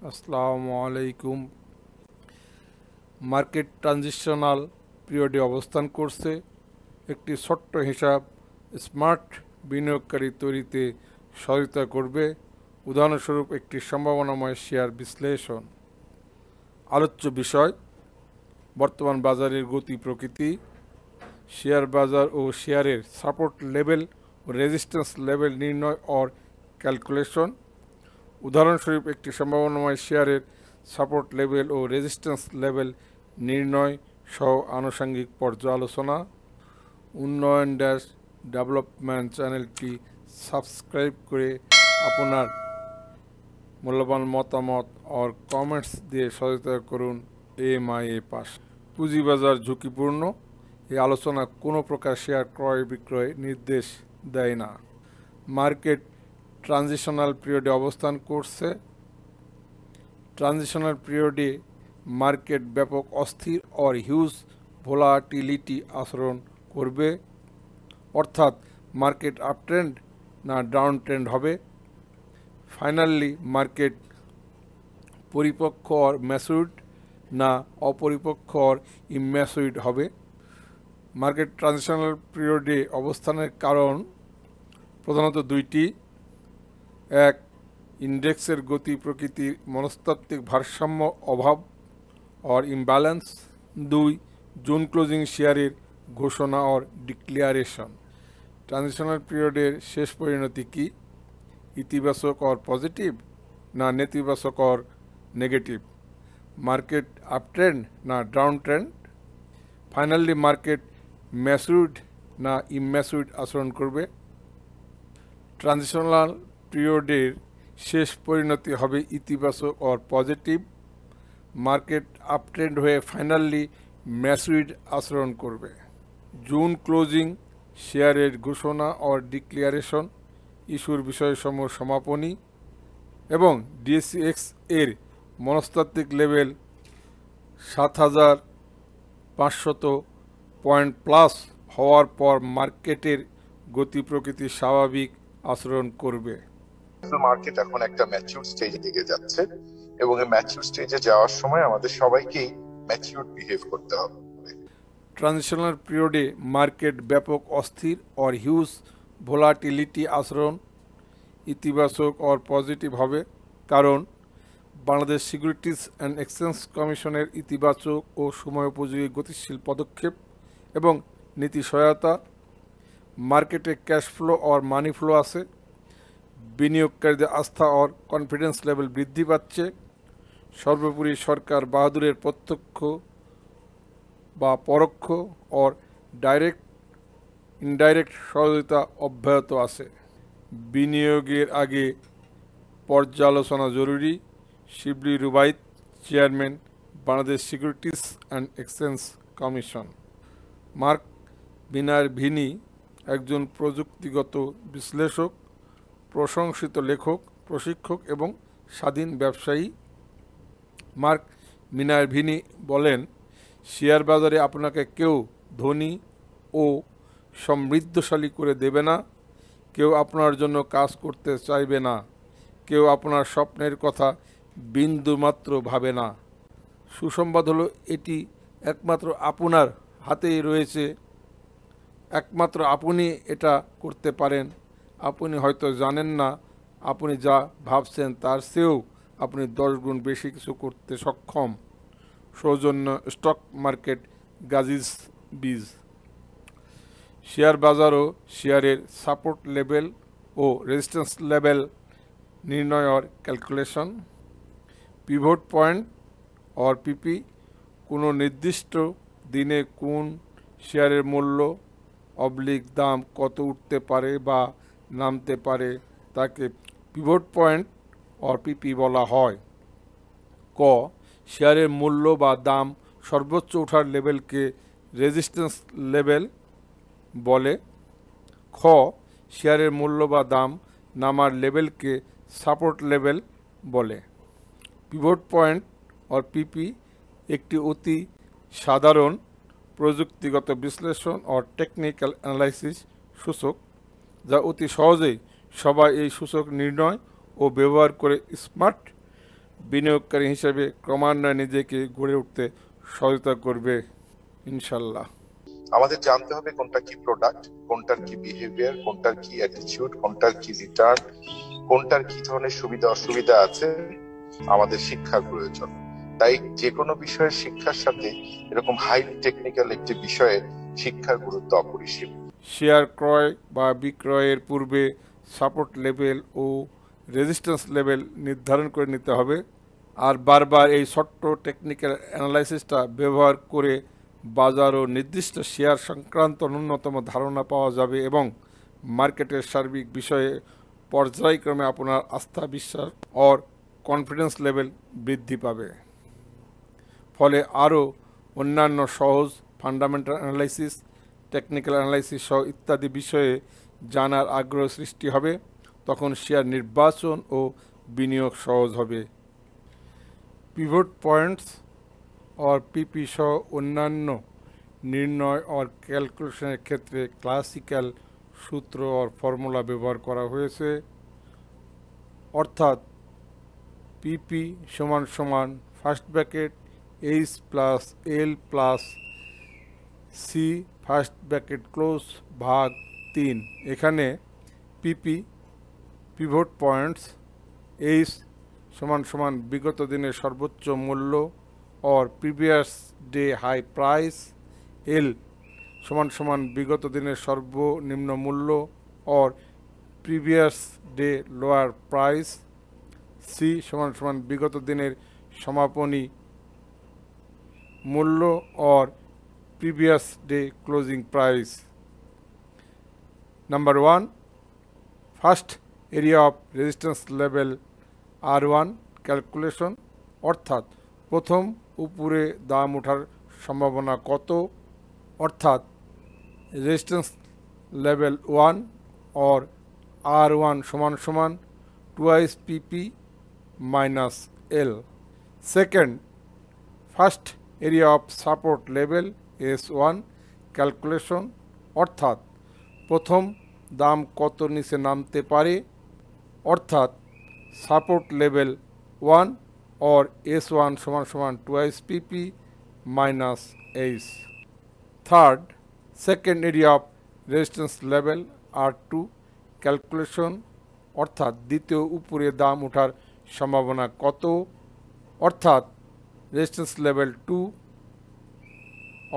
আসসালামু আলাইকুম। Market transitional পিরিয়ডে অবস্থান করছে। একটি ছোট্ট হিসাব স্মার্ট বিনিয়োগকারী তৈরিতে সহায়তা করবে। উদাহরণস্বরূপ একটি সম্ভাবনাময় শেয়ার বিশ্লেষণ। আলোচ্য বিষয়: বর্তমান বাজারের গতি প্রকৃতি, শেয়ার বাজার ও শেয়ারের সাপোর্ট লেভেল ও রেজিস্ট্যান্স লেভেল নির্ণয় ও ক্যালকুলেশন। উদাহরণস্বরূপ একটি সম্ভাবনাময় শেয়ারের সাপোর্ট লেভেল ও রেজিস্ট্যান্স লেভেল নির্ণয় সহ আনুষঙ্গিক পর্যালোচনা। উন্নয়ন ডেভেলপমেন্ট চ্যানেলটি সাবস্ক্রাইব করে আপনার মূল্যবান মতামত ও কমেন্টস দিয়ে সহায়তা করুন। MIA pass. পুঁজিবাজার ঝুঁকিপূর্ণ। এই আলোচনা কোনো প্রকার শেয়ার ক্রয় বিক্রয় নির্দেশ দেয় না। মার্কেট ট্রানজিশনাল পিরিয়ডে অবস্থান করছে। ট্রানজিশনাল পিরিয়ডে মার্কেট ব্যাপক অস্থির ও হিউজ ভোলাটিলিটি আচরণ করবে, অর্থাৎ মার্কেট আপ ট্রেন্ড না ডাউন ট্রেন্ড হবে। ফাইনালি মার্কেট পরিপক্ক আর ম্যাচুরড না অপরিপক্ক আর ইম্যাচুরড হবে। মার্কেট ট্রানজিশনাল পিরিয়ডে অবস্থানের কারণ প্রধানত দুইটি: এক, ইন্ডেক্সের গতি প্রকৃতির মনস্তাত্ত্বিক ভারসাম্য অভাব और ইমব্যালেন্স। দুই, জুন ক্লোজিং শেয়ারের ঘোষণা और ডিক্লারেশন। ট্রানজিশনাল পিরিয়ডের শেষ পরিণতি কি? ইতিবাচক और পজিটিভ না নেতিবাচক और নেগেটিভ? মার্কেট আপ ট্রেন্ড না down trend? Finally market matured না ইম্যাচুরড আচরণ করবে? ট্রানজিশনাল পিরিয়ডের শেষ পরিণতি হবে ইতিবাচক और পজিটিভ। মার্কেট আপ ট্রেন্ড হয়ে ফাইনালি ম্যাচুরড আচরণ করবে। জুন ক্লোজিং শেয়ারের ঘোষণা ও ডিক্লারেশন, ইস্যুর বিষয়সমূহ সমাপনী এবং DSEX এর মনস্তাত্ত্বিক লেভেল ৭৫০০ পয়েন্ট প্লাস হওয়ার পর মার্কেটের গতি প্রকৃতি স্বাভাবিক আচরণ করবে। মার্কেট এখন একটা ম্যাচিউর স্টেজের দিকে যাচ্ছে এবং এই ম্যাচিউর স্টেজে যাওয়ার সময় আমাদের সবাইকেই ম্যাচিউর বিহেভ করতে হবে। ট্রানজিশনাল পিরিয়ডে মার্কেট ব্যাপক অস্থির और হিউজ ভোলাটিলিটি আচরণ ইতিবাচক और পজিটিভ হবে, কারণ বাংলাদেশ সিকিউরিটিজ অ্যান্ড এক্সচেঞ্জ কমিশনের ইতিবাচক ও সময়োপযোগী গতিশীল পদক্ষেপ এবং নীতি সহায়তা। মার্কেটে ক্যাশ ফ্লো और মানি ফ্লো আছে। বিনিয়োগকারীদের আস্থা और কনফিডেন্স লেভেল বৃদ্ধি পাচ্ছে। সর্বোপরি সরকার বাহাদুরের প্রত্যক্ষ বা পরোক্ষ ও ডাইরেক্ট ইনডাইরেক্ট সহযোগিতা অব্যাহত আছে। বিনিয়োগের আগে পর্যালোচনা জরুরি। Shibli Rubaiyat, chairman, Bangladesh securities and exchange commission. Mark Minervini একজন প্রযুক্তিগত বিশ্লেষক, প্রশংসিত লেখক, প্রশিক্ষক এবং স্বাধীন ব্যবসায়ী। মার্ক মিনারভিনি বলেন, শেয়ার বাজারে আপনাকে কেউ ধনী ও সমৃদ্ধশালী করে দেবে না, কেউ আপনার জন্য কাজ করতে চাইবে না, কেউ আপনার স্বপ্নের কথা বিন্দুমাত্র ভাবে না। সুসংবাদ হলো এটি একমাত্র আপনার হাতেই রয়েছে। একমাত্র আপনি এটা করতে পারেন। আপনি হয়তো জানেন না, আপনি যা ভাবছেন তার চেয়েও আপনি 10 গুণ বেশি কিছু করতে সক্ষম। সৌজন্য স্টক মার্কেট গাজিজ বীজ। শেয়ার বাজার ও শেয়ারের সাপোর্ট লেভেল ও রেজিস্ট্যান্স লেভেল নির্ণয় और ক্যালকুলেশন। পিভট পয়েন্ট और PP, কোনো নির্দিষ্ট দিনে কোন শেয়ারের মূল্য দাম কত উঠতে পারে বা নামতে পারে তাকে পিভট পয়েন্ট और PP বলা হয়। ক, শেয়ারের মূল্য বা দাম সর্বোচ্চ ওঠার লেভেলকে রেজিস্ট্যান্স লেভেল বলে। খ, শেয়ারের মূল্য বা দাম নামার লেভেলকে সাপোর্ট লেভেল বলে। পিভট পয়েন্ট और PP একটি অতি সাধারণ প্রযুক্তিগত বিশ্লেষণ ও টেকনিক্যাল অ্যানালাইসিস সূচক, যা অতি সহজেই সবাই এই সূচক নির্ণয় ও ব্যবহার করে স্মার্ট বিনিয়োগকারী হিসেবে ক্রমান্বয়ে নিজেকে গড়ে উঠতে সহায়তা করবে ইনশাল্লাহ। আমাদের জানতে হবে কোনটা কি প্রোডাক্ট, কোনটার কি বিহেভিয়ার, কোনটার কি অ্যাটিটিউড, কোনটার কি রিটার্ন, কোনটার কি ধরনের সুবিধা অসুবিধা আছে। আমাদের শিক্ষার প্রয়োজন। তাই যে কোনো বিষয়ের শিক্ষার সাথে এরকম হাইলি টেকনিক্যাল একটি বিষয়ে শিক্ষার গুরুত্ব অপরিসীম। শেয়ার ক্রয় বা বিক্রয়ের পূর্বে সাপোর্ট লেভেল ও রেজিস্ট্যান্স লেভেল নির্ধারণ করে নিতে হবে। আর বারবার এই ছোট্ট টেকনিক্যাল অ্যানালাইসিসটা ব্যবহার করে বাজার ও নির্দিষ্ট শেয়ার সংক্রান্ত ন্যূনতম ধারণা পাওয়া যাবে এবং মার্কেটের সার্বিক বিষয়ে পর্যায়ক্রমে আপনার আস্থা, বিশ্বাস ও কনফিডেন্স লেভেল বৃদ্ধি পাবে। ফলে আরও অন্যান্য সহজ ফান্ডামেন্টাল অ্যানালাইসিস, টেকনিক্যাল অ্যানালাইসিস সহ ইত্যাদি বিষয়ে জানার আগ্রহ সৃষ্টি হবে। তখন শেয়ার নির্বাচন ও বিনিয়োগ সহজ হবে। পিভট পয়েন্টস और পিপি সহ অন্যান্য নির্ণয় और ক্যালকুলেশনের ক্ষেত্রে ক্লাসিক্যাল সূত্র और ফর্মুলা ব্যবহার করা হয়েছে। অর্থাৎ পিপি সমান সমান first bracket H plus L plus C first bracket close ভাগ 3। এখানে পিপি পিভট পয়েন্টস এইচ সমান সমান বিগত দিনের সর্বোচ্চ মূল্য और previous day high price, L সমান সমান বিগত দিনের সর্বনিম্ন মূল্য और previous day lower price, C সমান সমান বিগত দিনের সমাপনী মূল্য और previous day closing price. Number 1, first area of resistance level R1 calculation, অর্থাৎ প্রথম উপরে দাম ওঠার সম্ভাবনা কত, অর্থাৎ রেজিস্ট্যান্স লেভেল 1 और R1 সমান সমান twice PP minus L. Second, first area of support level S1 calculation, অর্থাৎ প্রথম দাম কত নিচে নামতে পারে, অর্থাৎ সাপোর্ট লেভেল 1 और S1 সমান সমান twice PP minus H. Third, second area of resistance level R2 calculation, অর্থাৎ দ্বিতীয় উপরে দাম ওঠার সম্ভাবনা কত, অর্থাৎ রেজিস্ট্যান্স লেভেল 2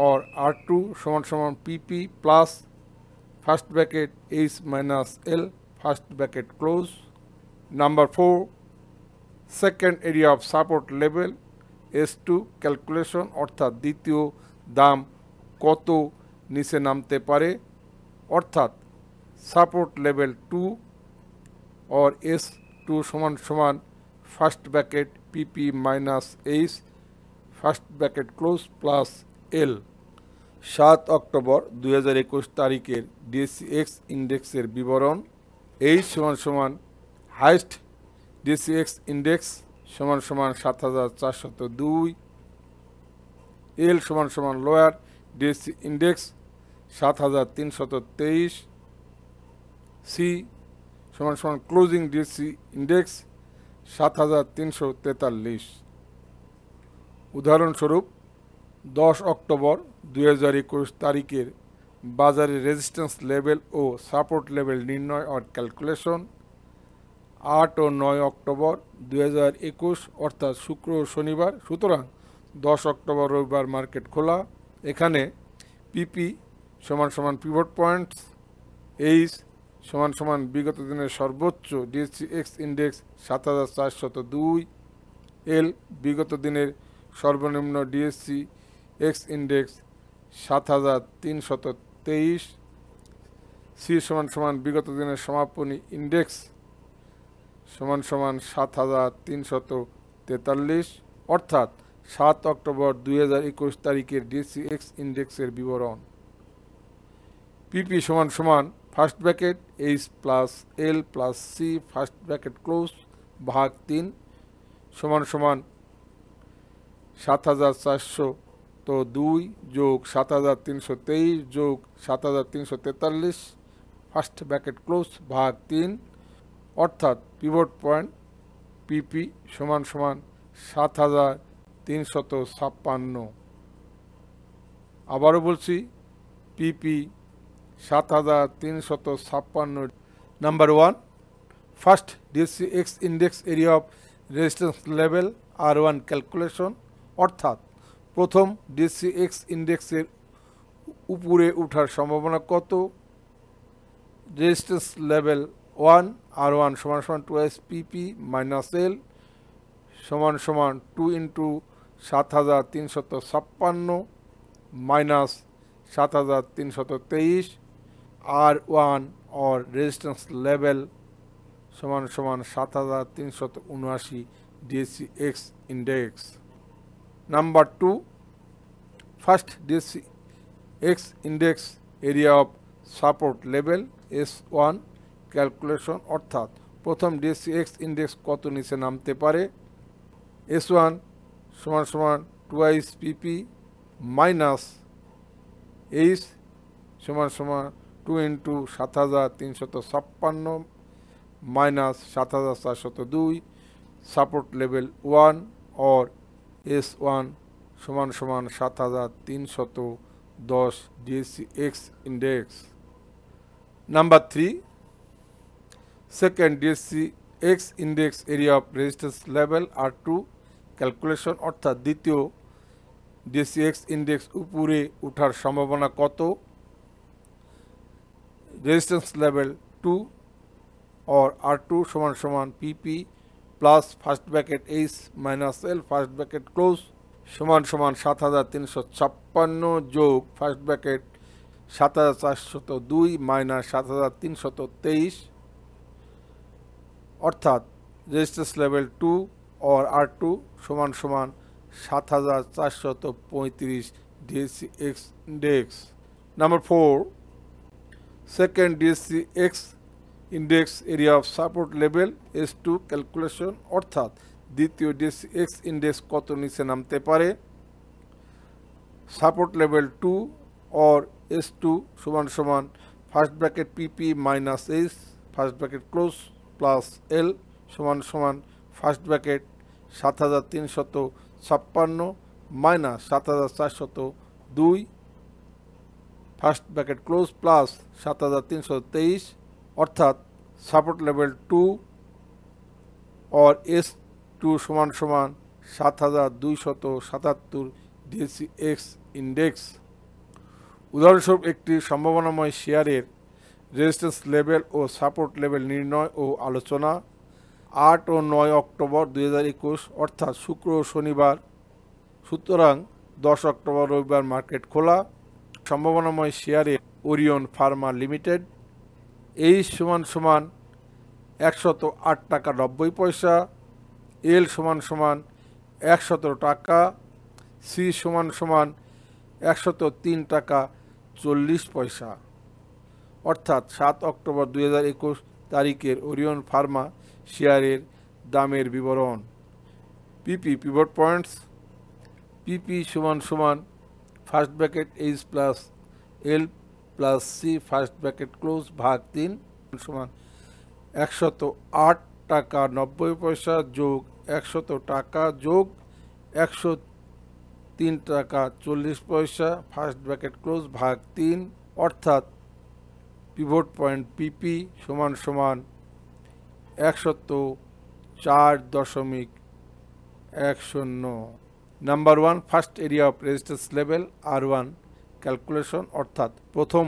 और R2 সমান সমান PP plus first bracket H minus L first bracket close. Number 4, second area of support level S2 calculation, অর্থাৎ দ্বিতীয় দাম কত নিচে নামতে পারে, অর্থাৎ সাপোর্ট লেভেল 2 और S2 সমান সমান first bracket PP minus H first bracket close plus L. 7 October 2021 তারিখের DCX ইন্ডেক্সের বিবরণ। এইচ সমান সমান হাইস্ট DCX ইন্ডেক্স সমান সমান 7402, এল সমান সমান লোয়ার ডিএসসি ইন্ডেক্স 7323, সি সমান সমান ক্লোজিং ডিএসসি ইন্ডেক্স 7343। উদাহরণস্বরূপ 10 অক্টোবর 2021 তারিখের বাজারের রেজিস্ট্যান্স লেভেল ও সাপোর্ট লেভেল নির্ণয় और ক্যালকুলেশন। 8 ও 9 অক্টোবর 2021 অর্থাৎ শুক্র ও শনিবার, সুতরাং 10 অক্টোবর রবিবার মার্কেট খোলা। এখানে পিপি সমান সমান পিভট পয়েন্টস, এইচ সমান সমান বিগত দিনের সর্বোচ্চ ডিএসসিএক্স ইন্ডেক্স 7402, এল বিগত দিনের সর্বনিম্ন ডিএসসিএক্স ইন্ডেক্স 7323, সি সমান সমান বিগত দিনের সমাপনী ইন্ডেক্স সমান সমান 7343, অর্থাৎ 7 অক্টোবর 2021 তারিখের ডিএসসিএক্স ইন্ডেক্সের বিবরণ। পিপি সমান সমান first bracket H plus L plus C first bracket close ভাগ 3 সমান সমান 7402 যোগ 7323 যোগ 7343 ফার্স্ট ব্র্যাকেট ক্লোজ ভাগ 3, অর্থাৎ পিভট পয়েন্ট পিপি সমান সমান 7356। আবারও বলছি, পিপি 7356। Number 1, first DCX index area of resistance level R1 calculation, অর্থাৎ প্রথম DCX ইন্ডেক্সের উপরে ওঠার সম্ভাবনা কত? Resistance level 1 R1 = 2s PP minus L = 2 × 7356 minus 7323। R1 or resistance level = 7379 DCX index. Number 2, first DCX index area of support level S1 calculation, অর্থাৎ প্রথম DCX index কত নিচে নামতে পারে? S1 = 2s PP minus H = 2 × 7356 minus 7402। support level 1 or S1 = 7310 DCX index. Number 3, second DCX index area of resistance level R2 calculation, অর্থাৎ দ্বিতীয় DCX index উপরে ওঠার সম্ভাবনা কত? resistance level 2 or R2 = PP plus first bracket H minus L first bracket close = 7356 যোগ first bracket 7402 minus 7323, অর্থাৎ resistance level 2 or R2 = 7435 DCX index. Number 4, second DCX index area of support level S2 calculation, অর্থাৎ দ্বিতীয় DCX index কত নিচে নামতে পারে? support level 2 or S2 = first bracket PP minus H first bracket close plus L = first bracket 7356 minus 7402 first bracket close plus 7323, অর্থাৎ support level 2 or S2 = 7277 DCX index. উদাহরণস্বরূপ একটি সম্ভাবনাময় শেয়ারের রেজিস্ট্যান্স লেভেল ও support level নির্ণয় ও আলোচনা। 8 ও 9 October 2021, অর্থাৎ শুক্র ও শনিবার। সুতরাং 10 অক্টোবর রবিবার মার্কেট খোলা। সম্ভাবনাময় শেয়ারে ওরিয়ন ফার্মা লিমিটেড H = 108 টাকা 90 পয়সা, L = 117 টাকা, C = 103 টাকা 40 পয়সা। অর্থাৎ 7 অক্টোবর 2021 তারিখের ওরিয়ন ফার্মা শেয়ারের দামের বিবরণ। পিপি পিভট পয়েন্টস। পিপি = first bracket H plus L plus C first bracket close ভাগ 3 = 108 টাকা 90 পয়সা যোগ 100 টাকা যোগ 103 টাকা 40 পয়সা ফার্স্ট ব্র্যাকেট ক্লোজ ভাগ 3, অর্থাৎ pivot point PP = 104.10। Number 1, first area of resistance level R1 calculation, অর্থাৎ প্রথম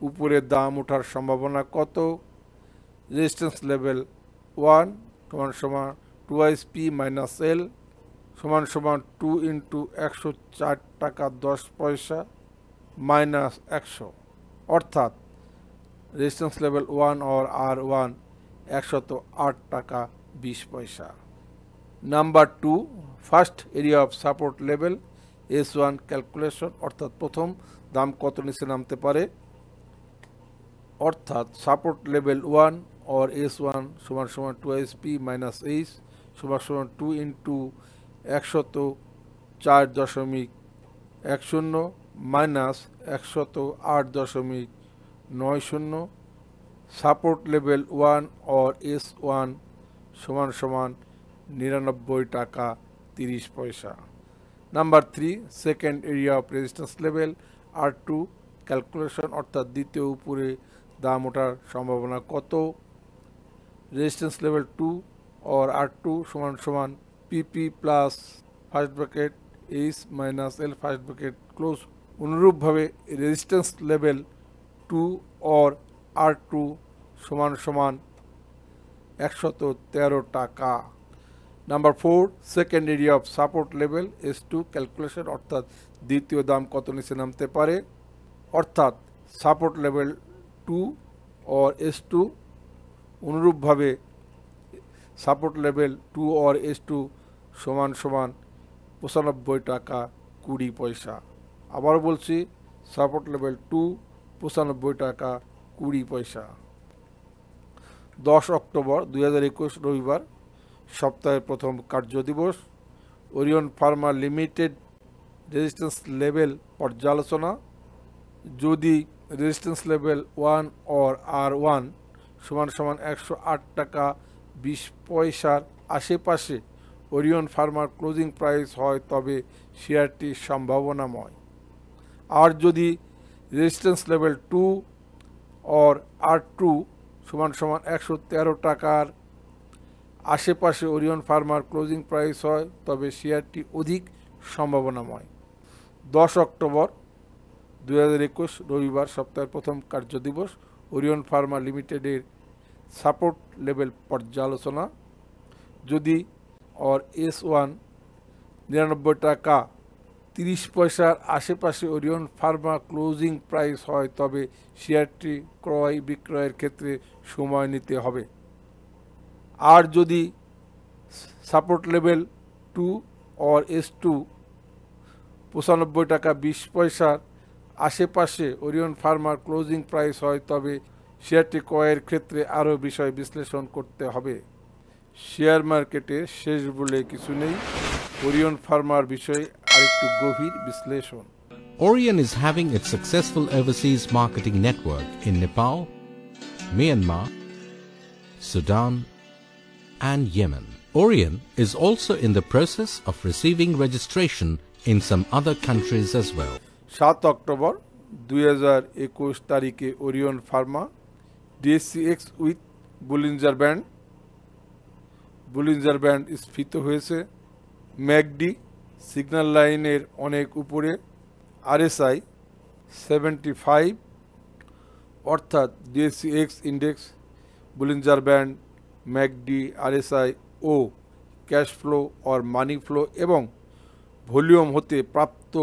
উপরের দাম ওঠার সম্ভাবনা কত? Resistance level 1 = 2s P minus L = 2 × 104 টাকা 10 পয়সা মাইনাস 100, অর্থাৎ রেজিস্ট্যান্স লেভেল 1 or R1 108 টাকা 20 পয়সা। Number 2, first area of support level S1 calculation, অর্থাৎ প্রথম দাম কত নিচে নামতে পারে? অর্থাৎ support level 1 or S1 = 2s P minus H = 2 × 104.10 minus 108.90। Support level 1 or S1 = 99 টাকা 30 পয়সা। Number 3, second area of resistance level R2 calculation, অর্থাৎ দ্বিতীয় উপরে দাম ওঠার সম্ভাবনা কত। রেজিস্ট্যান্স লেভেল 2 or R2 সমান সমান PP plus first bracket H minus L first bracket close. অনুরূপভাবে রেজিস্ট্যান্স লেভেল 2 or R2 সমান সমান 113 টাকা। Number 4, second area of support level S2 calculation, অর্থাৎ দ্বিতীয় দাম কত নিচে নামতে পারে। অর্থাৎ সাপোর্ট লেভেল 2 or S2 অনুরূপভাবে সাপোর্ট লেভেল 2 or S2 সমান সমান 95 টাকা 20 পয়সা। আবার বলছি, সাপোর্ট লেভেল 2 95 টাকা 20 পয়সা। 10 অক্টোবর 2021 রবিবার, সপ্তাহের প্রথম কার্যদিবস। Orion pharma limited resistance level পর্যালোচনা। যদি রেজিস্ট্যান্স লেভেল 1 or R1 সমান সমান 108 টাকা 20 পয়সার আশেপাশে ওরিয়ন ফার্মার ক্লোজিং প্রাইস হয় তবে শেয়ারটি সম্ভাবনাময়। আর যদি রেজিস্ট্যান্স লেভেল 2 or R2 সমান সমান 113 টাকার আশেপাশে ওরিয়ন ফার্মার ক্লোজিং প্রাইস হয় তবে শেয়ারটি অধিক সম্ভাবনাময়। 10 অক্টোবর 2021 রবিবার, সপ্তাহের প্রথম কার্যদিবস। ওরিয়ন ফার্মা লিমিটেডের সাপোর্ট লেভেল পর্যালোচনা। যদি or S1 99 টাকা 30 পয়সার আশেপাশে ওরিয়ন ফার্মা ক্লোজিং প্রাইস হয় তবে শেয়ারটি ক্রয় বিক্রয়ের ক্ষেত্রে সময় নিতে হবে। আর যদি সাপোর্ট লেভেল 2 or S2 95 টাকা 20 পয়সার আশেপাশে ওরিয়ন ফার্মার ক্লোজিং প্রাইস হয় তবে শেয়ারটি ক্রয়ের ক্ষেত্রে আরও বিষয় বিশ্লেষণ করতে হবে। শেয়ার মার্কেটে শেষ বলে কিছু নেই, ওরিয়ন ফার্মার বিষয়ে আরেকটু গভীর বিশ্লেষণ। Orion is having its successful overseas marketing network in Nepal, Myanmar, Sudan, and Yemen. Orion is also in the process of receiving registration in some other countries as well. 7 October 2021 তারিখে Orion pharma DSCX with Bollinger band স্ফীত হয়েছে। McD signal লাইনের অনেক উপরে। RSI 75, অর্থাৎ DSCX index, Bollinger band, MACD, RSI ও cash flow or money flow এবং volume হতে প্রাপ্ত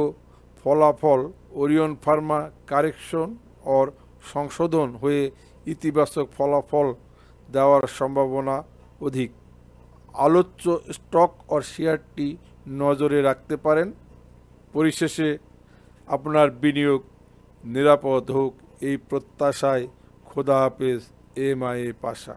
ফলাফল ওরিয়ন ফার্মা কারেকশন অর সংশোধন হয়ে ইতিবাচক ফলাফল দেওয়ার সম্ভাবনা অধিক। আলোচ্য স্টক অর শেয়ারটি নজরে রাখতে পারেন। পরিশেষে আপনার বিনিয়োগ নিরাপদ হোক এই প্রত্যাশায় খোদা হাফেজ, MIA পাশা।